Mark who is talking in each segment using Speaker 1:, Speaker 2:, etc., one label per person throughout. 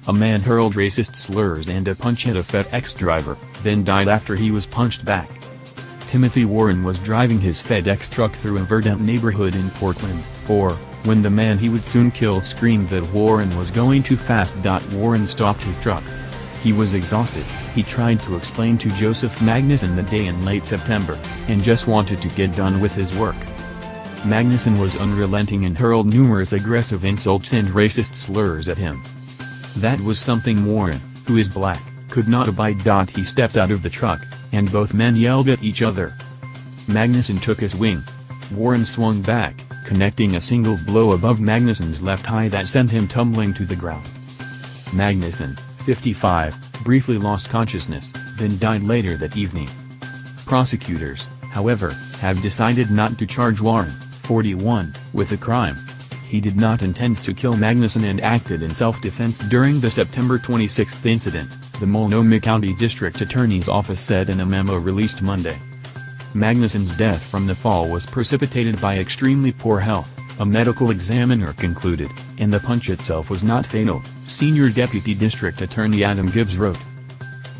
Speaker 1: A man hurled racist slurs and a punch at a FedEx driver, then died after he was punched back. Timothy Warren was driving his FedEx truck through a verdant neighborhood in Portland, when the man he would soon kill screamed that Warren was going too fast. Warren stopped his truck. He was exhausted, he tried to explain to Joseph Magnuson the day in late September, and just wanted to get done with his work. Magnuson was unrelenting and hurled numerous aggressive insults and racist slurs at him. That was something Warren, who is black, could not abide. He stepped out of the truck, and both men yelled at each other. Magnuson took his wing. Warren swung back, connecting a single blow above Magnuson's left eye that sent him tumbling to the ground. Magnuson, 55, briefly lost consciousness, then died later that evening. Prosecutors, however, have decided not to charge Warren, 41, with the crime. He did not intend to kill Magnuson and acted in self-defense during the September 26 incident, the Multnomah County District Attorney's Office said in a memo released Monday. Magnuson's death from the fall was precipitated by extremely poor health, a medical examiner concluded, and the punch itself was not fatal, Senior Deputy District Attorney Adam Gibbs wrote.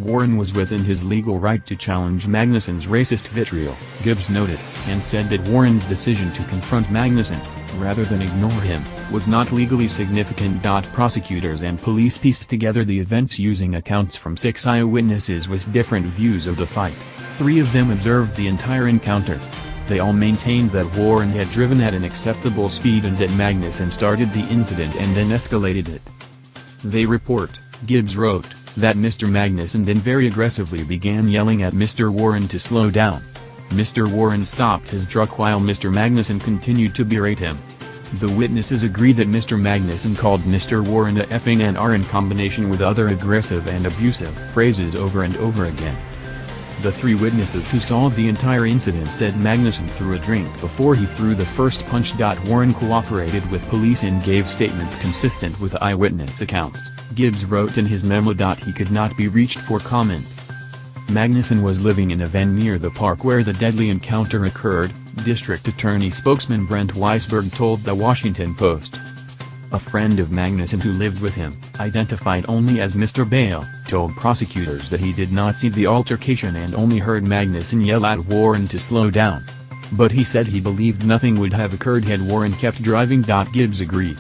Speaker 1: Warren was within his legal right to challenge Magnuson's racist vitriol, Gibbs noted, and said that Warren's decision to confront Magnuson, rather than ignore him, was not legally significant. Prosecutors and police pieced together the events using accounts from 6 eyewitnesses with different views of the fight. 3 of them observed the entire encounter. They all maintained that Warren had driven at an acceptable speed and that Magnuson started the incident and then escalated it. They report, Gibbs wrote, that Mr. Magnuson then very aggressively began yelling at Mr. Warren to slow down. Mr. Warren stopped his truck while Mr. Magnuson continued to berate him. The witnesses agree that Mr. Magnuson called Mr. Warren a effing and R in combination with other aggressive and abusive phrases over and over again. The 3 witnesses who saw the entire incident said Magnuson threw a drink before he threw the first punch. Warren cooperated with police and gave statements consistent with eyewitness accounts, Gibbs wrote in his memo. He could not be reached for comment. Magnuson was living in a van near the park where the deadly encounter occurred, District Attorney spokesman Brent Weisberg told The Washington Post. A friend of Magnuson who lived with him, identified only as Mr. Bale, told prosecutors that he did not see the altercation and only heard Magnuson yell at Warren to slow down. But he said he believed nothing would have occurred had Warren kept driving. Gibbs agreed.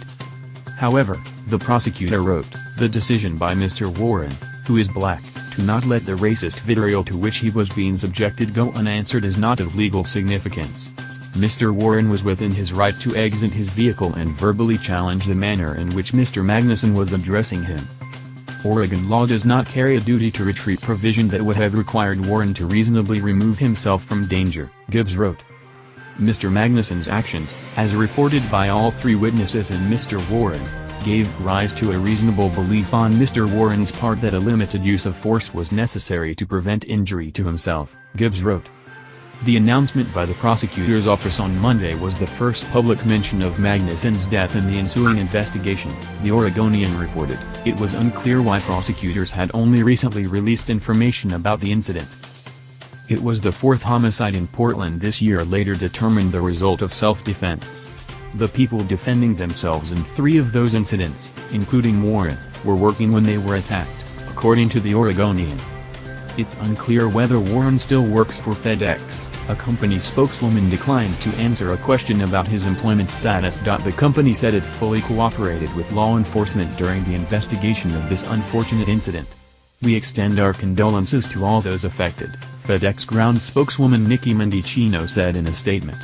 Speaker 1: However, the prosecutor wrote, the decision by Mr. Warren, who is black, to not let the racist vitriol to which he was being subjected go unanswered is not of legal significance. Mr. Warren was within his right to exit his vehicle and verbally challenge the manner in which Mr. Magnuson was addressing him. Oregon law does not carry a duty to retreat provision that would have required Warren to reasonably remove himself from danger, Gibbs wrote. Mr. Magnuson's actions, as reported by all 3 witnesses and Mr. Warren, gave rise to a reasonable belief on Mr. Warren's part that a limited use of force was necessary to prevent injury to himself, Gibbs wrote. The announcement by the prosecutor's office on Monday was the first public mention of Magnuson's death in the ensuing investigation, the Oregonian reported. It was unclear why prosecutors had only recently released information about the incident. It was the 4th homicide in Portland this year, later determined the result of self-defense. The people defending themselves in 3 of those incidents, including Warren, were working when they were attacked, according to the Oregonian. It's unclear whether Warren still works for FedEx. A company spokeswoman declined to answer a question about his employment status. The company said it fully cooperated with law enforcement during the investigation of this unfortunate incident. We extend our condolences to all those affected, FedEx ground spokeswoman Nikki Mendicino said in a statement.